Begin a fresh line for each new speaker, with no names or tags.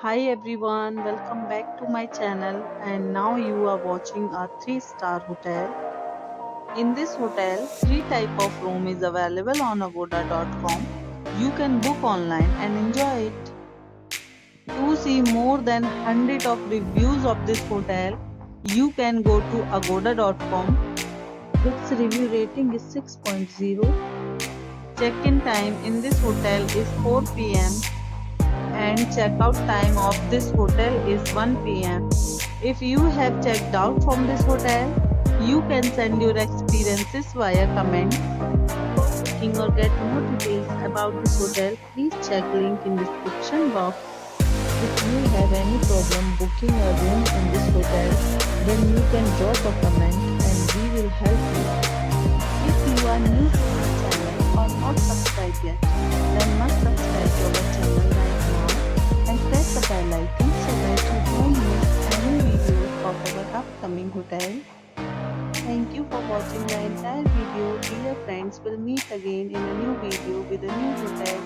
Hi everyone, welcome back to my channel and now you are watching a 3-star hotel. In this hotel, 3 type of room is available on agoda.com. You can book online and enjoy it. To see more than 100 of reviews of this hotel, you can go to agoda.com. Its review rating is 6.0. Check-in time in this hotel is 4 p.m. and checkout time of this hotel is 1 p.m. If you have checked out from this hotel, you can send your experiences via comment. For booking or get more details about this hotel, please check link in description box. If you have any problem booking a room in this hotel, then you can drop a comment and we will help you. If you are new to our channel or not subscribed yet, then must subscribe to our channel right now and press the bell icon so that you don't miss any videos of our upcoming hotel. Thank you for watching the entire video. Dear friends, we'll meet again in a new video with a new hotel.